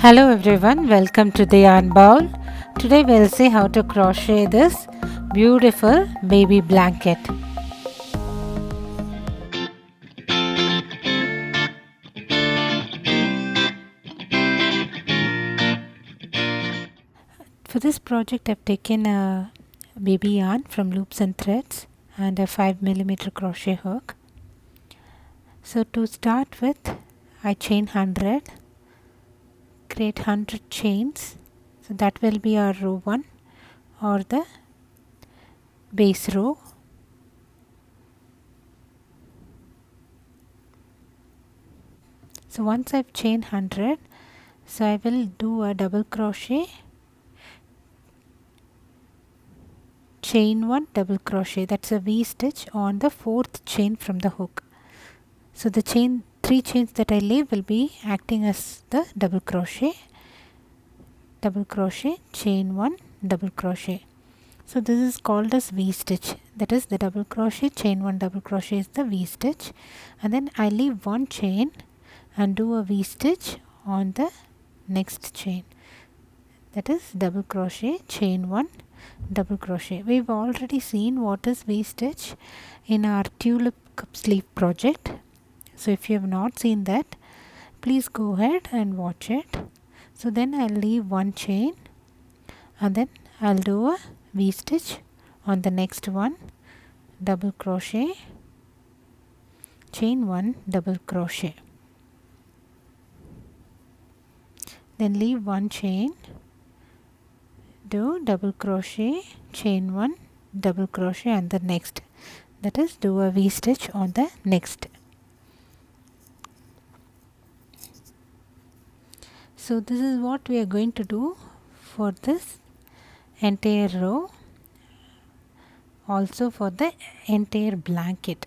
Hello everyone, welcome to the yarn bowl. Today we'll see how to crochet this beautiful baby blanket. For this project I've taken a baby yarn from loops and threads and a 5mm crochet hook. So to start with, I chain 100, create 100 chains. So that will be our row 1 or the base row. So once I've chained 100, so I will do a double crochet, chain 1, double crochet, that's a V stitch on the 4th chain from the hook. So the 3 chains that I leave will be acting as the double crochet, chain 1, double crochet. So this is called as V stitch, that is the double crochet, chain 1, double crochet is the V stitch, and then I leave 1 chain and do a V stitch on the next chain, that is double crochet, chain 1, double crochet. We've already seen what is V stitch in our tulip cup sleeve project. So if you have not seen that, please go ahead and watch it. So then I'll leave 1 chain and then I'll do a V stitch on the next one, double crochet, chain 1, double crochet, then leave 1 chain, do double crochet, chain 1, double crochet, and the next, that is do a V stitch on the next. So this is what we are going to do for this entire row, also for the entire blanket.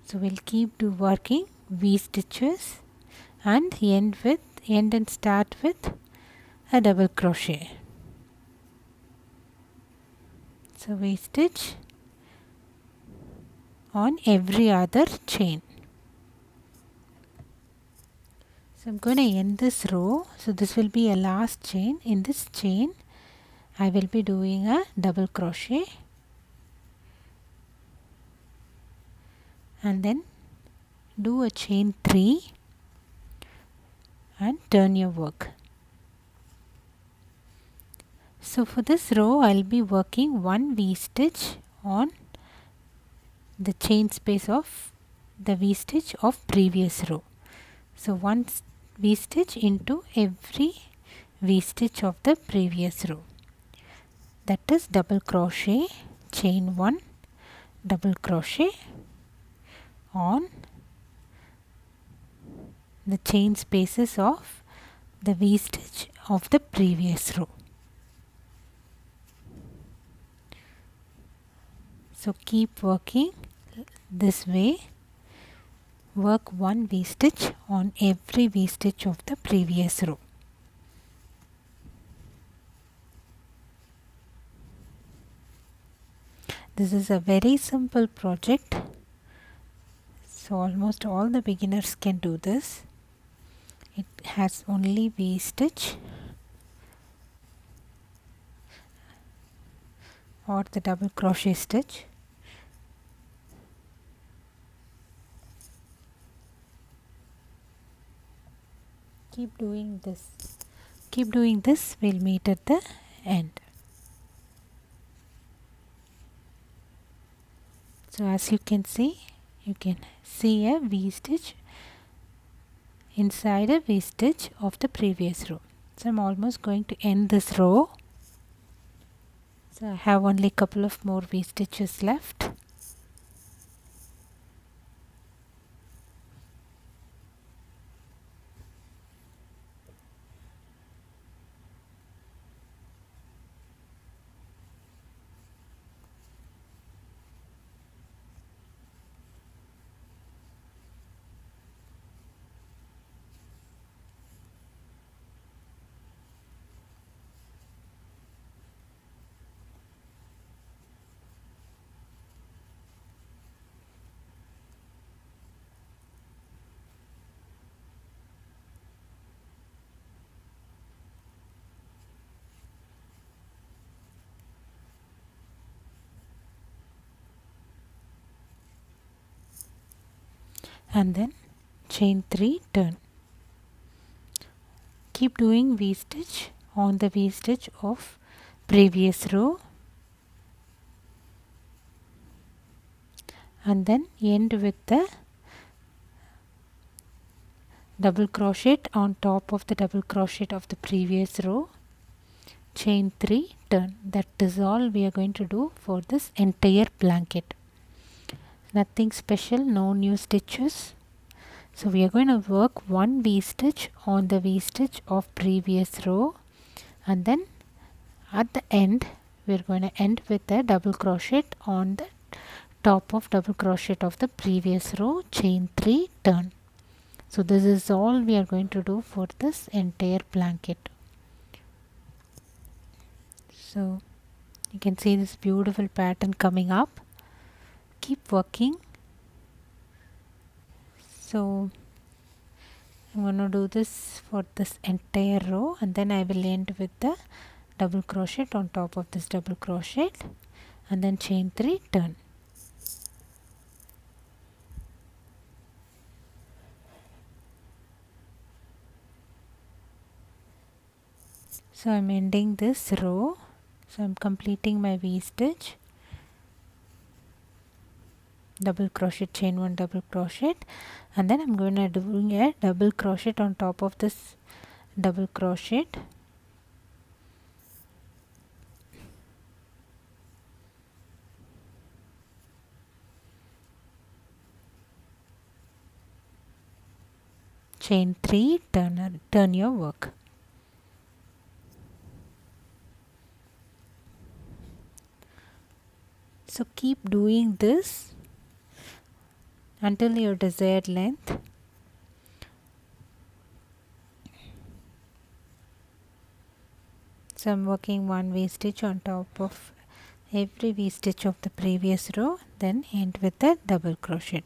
So we'll keep working V stitches and end and start with a double crochet. So V stitch on every other chain. So I'm going to end this row. So this will be a last chain. In this chain I will be doing a double crochet and then do a chain 3 and turn your work. So for this row I'll be working 1 V stitch on the chain space of the V stitch of previous row. So 1 V stitch into every V stitch of the previous row, that is double crochet, chain 1, double crochet on the chain spaces of the V stitch of the previous row. So keep working this way, work 1 V stitch on every V stitch of the previous row. This is a very simple project, so almost all the beginners can do this. It has only V stitch or the double crochet stitch. Keep doing this, we'll meet at the end. So as you can see a V stitch inside a V stitch of the previous row. So I'm almost going to end this row. So I have only a couple of more V stitches left. and then chain 3, turn. Keep doing V stitch on the V stitch of previous row, and then end with the double crochet on top of the double crochet of the previous row, chain 3, turn. That is all we are going to do for this entire blanket. Nothing special, no new stitches. So we are going to work one V stitch on the V stitch of previous row, and then at the end we are going to end with a double crochet on the top of double crochet of the previous row, chain 3, turn. So this is all we are going to do for this entire blanket. So you can see this beautiful pattern coming up. Keep working. So I'm going to do this for this entire row, and then I will end with the double crochet on top of this double crochet, and then chain 3, turn. So I'm ending this row. So I'm completing my V stitch, double crochet, chain 1, double crochet, and then I'm going to doing a double crochet on top of this double crochet, chain 3, turn your work. So keep doing this until your desired length. So I'm working one V stitch on top of every V stitch of the previous row, then end with a double crochet.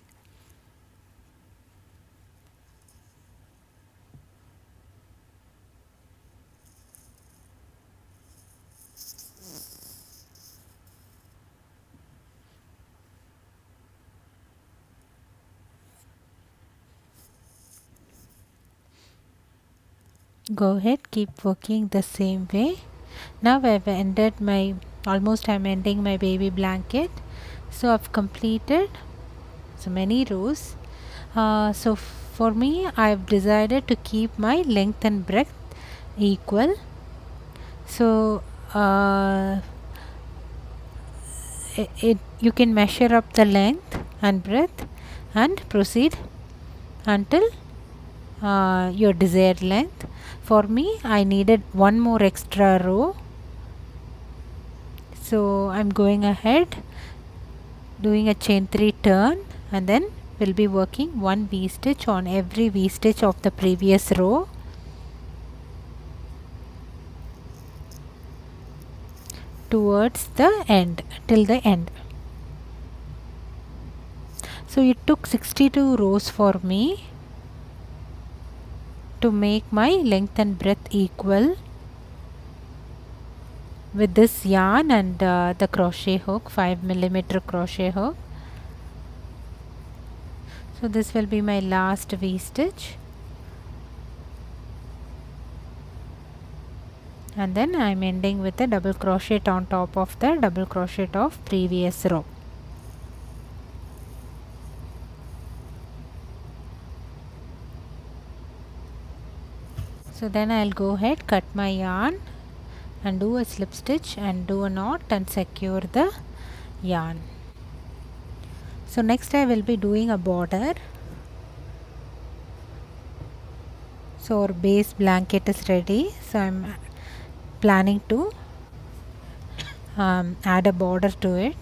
Go ahead, keep working the same way. Now I've ended my, almost I'm ending my baby blanket. So I've completed so many rows. So for me, I've decided to keep my length and breadth equal. So you can measure up the length and breadth and proceed until your desired length. For me, I needed one more extra row, so I'm going ahead doing a chain 3, turn, and then we'll be working one V stitch on every V stitch of the previous row. Towards the end, till the end. So it took 62 rows for me to make my length and breadth equal with this yarn and the crochet hook, 5mm crochet hook. So this will be my last V stitch, and then I'm ending with a double crochet on top of the double crochet of previous row. So then I'll go ahead, cut my yarn and do a slip stitch and do a knot and secure the yarn. So next I will be doing a border. So our base blanket is ready. So I'm planning to add a border to it.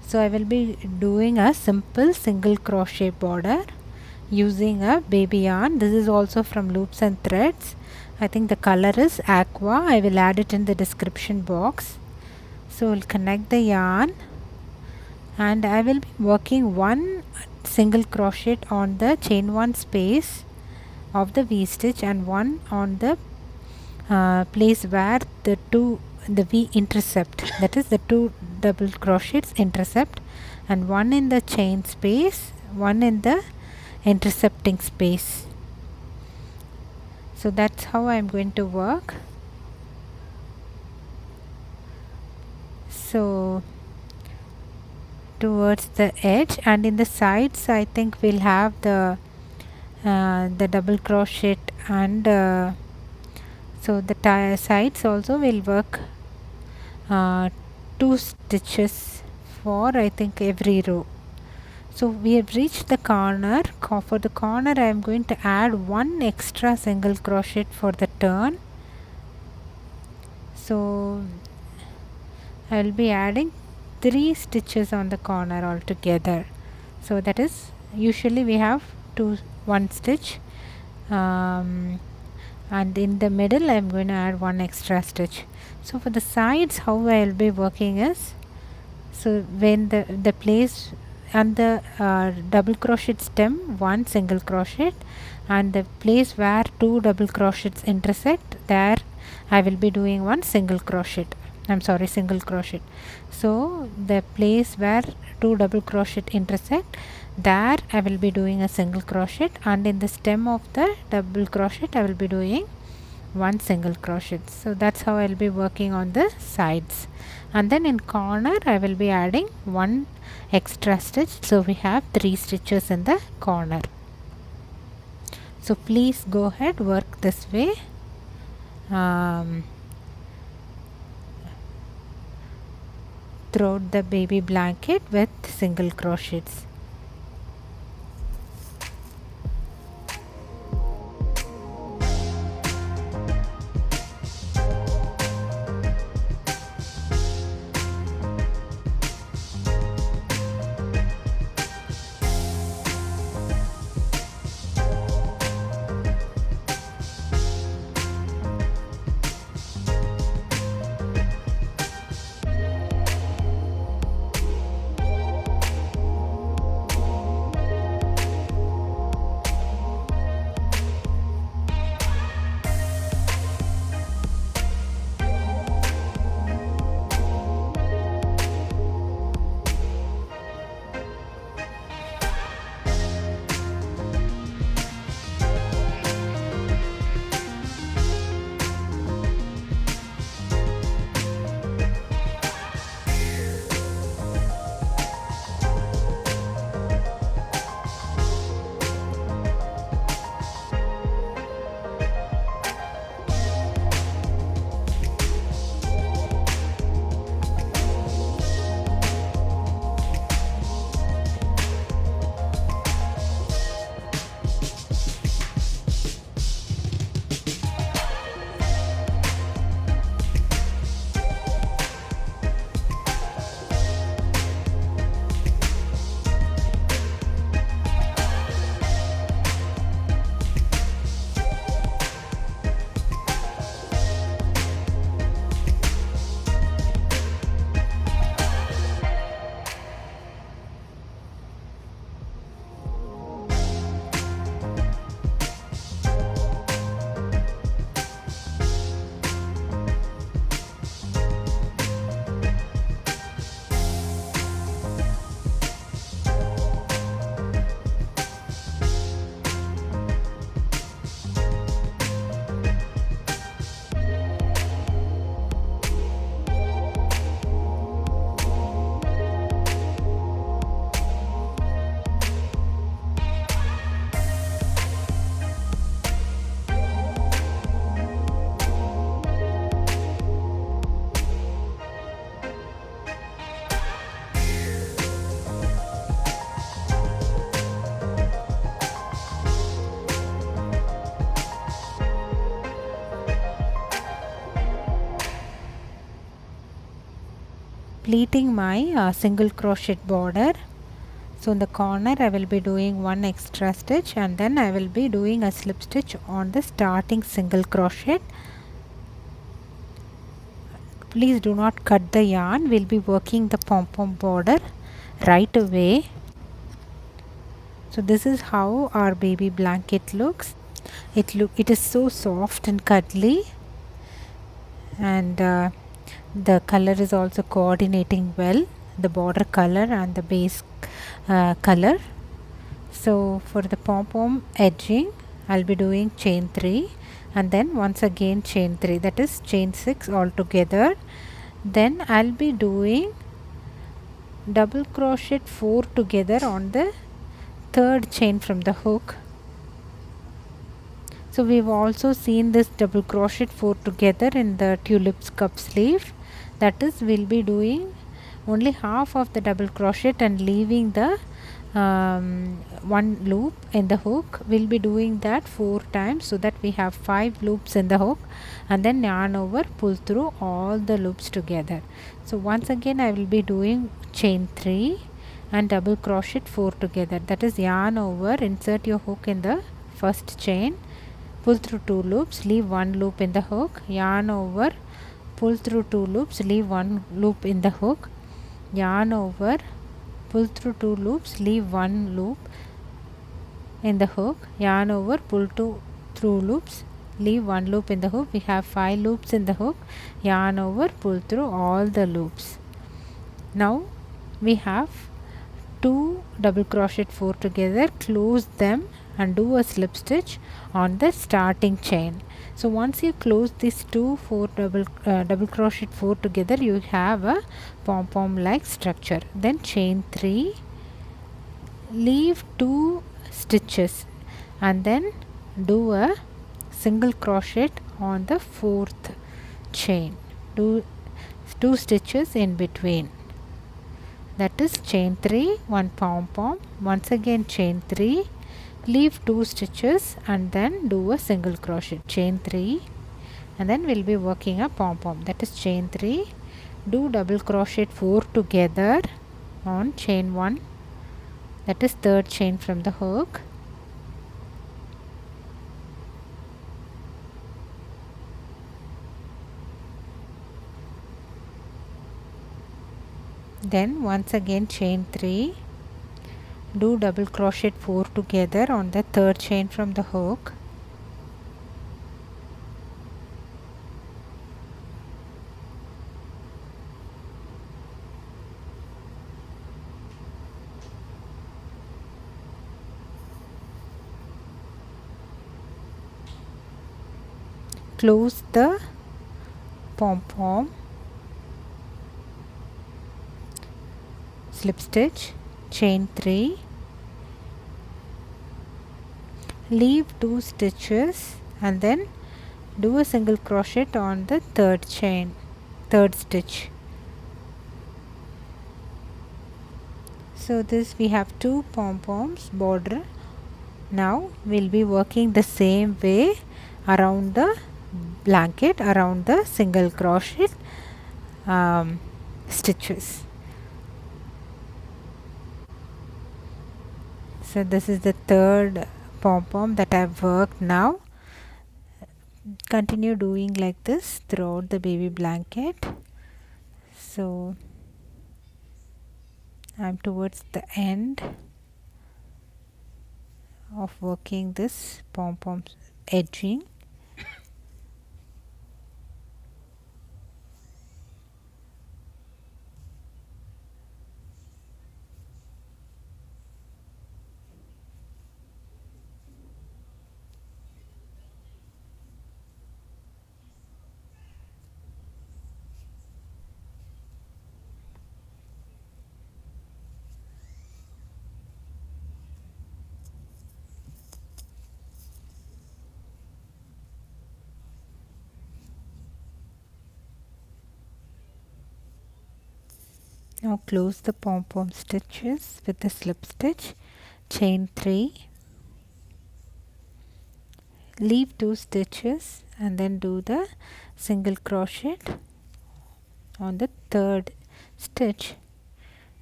So I will be doing a simple single crochet border using a baby yarn. This is also from Loops and Threads. I think the color is aqua. I will add it in the description box. So we'll connect the yarn, and I will be working one single crochet on the chain 1 space of the V stitch and one on the place where the V intercept, that is the two double crochets intercept, and one in the chain space, one in the intercepting space. So that's how I'm going to work. So towards the edge, and in the sides I think we'll have the double crochet, and so the sides also will work 2 stitches for I think every row. So we have reached the corner. For the corner I am going to add 1 extra single crochet for the turn. So I will be adding 3 stitches on the corner altogether. So that is, usually we have 1 stitch, and in the middle I am going to add 1 extra stitch. So for the sides, how I will be working is, so when the place and the double crochet stem, 1 single crochet, and the place where 2 double crochets intersect, there I will be doing 1 single crochet. Single crochet. So the place where 2 double crochet intersect, there I will be doing a single crochet, and in the stem of the double crochet I will be doing 1 single crochet. So that's how I will be working on the sides. And then in corner I will be adding 1 extra stitch. So we have 3 stitches in the corner. So please go ahead, work this way. Throughout the baby blanket with single crochets. Pleating my single crochet border. So in the corner I will be doing 1 extra stitch, and then I will be doing a slip stitch on the starting single crochet. Please do not cut the yarn. We'll be working the pom-pom border right away. So this is how our baby blanket looks. It is so soft and cuddly, and the color is also coordinating well, the border color and the base color. So for the pom-pom edging, I'll be doing chain 3 and then once again chain 3, that is chain 6 all together. Then I'll be doing double crochet 4 together on the third chain from the hook. So we've also seen this double crochet 4 together in the tulips cup sleeve. That is, we'll be doing only half of the double crochet and leaving the one loop in the hook. We'll be doing that 4 times so that we have 5 loops in the hook, and then yarn over, pull through all the loops together. So once again I will be doing chain 3 and double crochet 4 together, that is yarn over, insert your hook in the first chain, pull through 2 loops, leave 1 loop in the hook, yarn over, pull through 2 loops, leave 1 loop in the hook, yarn over, pull through 2 loops, leave 1 loop in the hook, yarn over, pull through loops, leave 1 loop in the hook. We have 5 loops in the hook, yarn over, pull through all the loops. Now we have 2 double crochet 4 together, close them and do a slip stitch on the starting chain. So once you close these 2 double crochet 4 together, you have a pom-pom like structure. Then chain 3, leave 2 stitches and then do a single crochet on the 4th chain. Do 2 stitches in between. That is chain 3, 1 pom-pom, once again chain 3, leave 2 stitches and then do a single crochet, chain 3, and then we'll be working a pom-pom. That is chain 3, do double crochet 4 together on chain 1, that is third chain from the hook. Then once again chain 3, do double crochet 4 together on the third chain from the hook. Close the pom-pom, slip stitch, chain 3, leave 2 stitches and then do a single crochet on the third stitch. So this we have 2 pom-poms border. Now we'll be working the same way around the blanket, around the single crochet stitches. So this is the third pom-pom that I've worked now. Continue doing like this throughout the baby blanket. So I'm towards the end of working this pom-pom edging. Now close the pom-pom stitches with the slip stitch, chain 3, leave 2 stitches and then do the single crochet on the third stitch.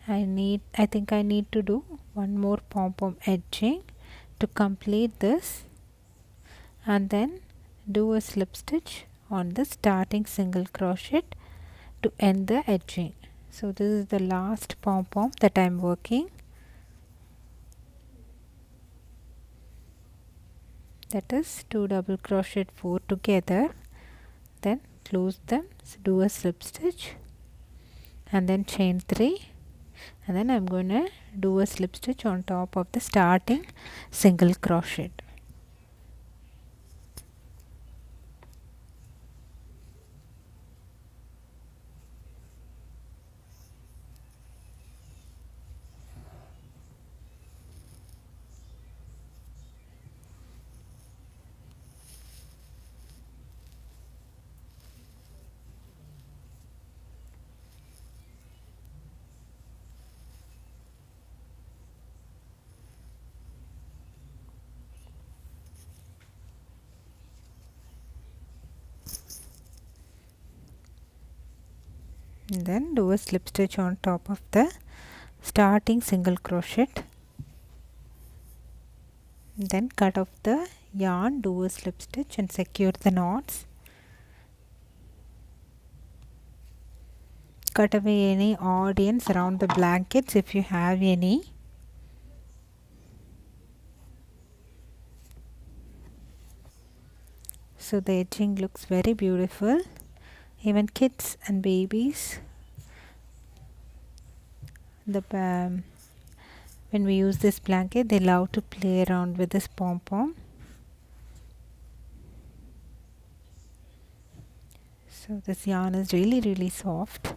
I think I need to do one more pom-pom edging to complete this, and then do a slip stitch on the starting single crochet to end the edging. So this is the last pom-pom that I'm working. That is 2 double crochet 4 together, then close them, so do a slip stitch and then chain 3 and then I'm going to do a slip stitch on top of the starting single crochet. And then do a slip stitch on top of the starting single crochet, then cut off the yarn, do a slip stitch and secure the knots. Cut away any odd ends around the blankets if you have any. So the edging looks very beautiful. Even kids and babies, when we use this blanket, they love to play around with this pom-pom. So this yarn is really soft,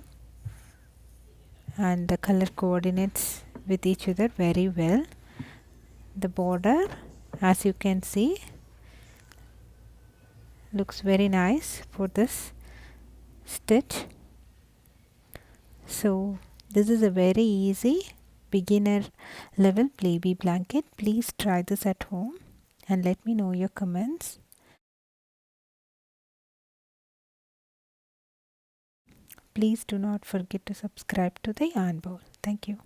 and the color coordinates with each other very well. The border, as you can see, looks very nice for this stitch. So this is a very easy beginner level baby blanket. Please try this at home and let me know your comments. Please do not forget to subscribe to the yarn bowl. Thank you.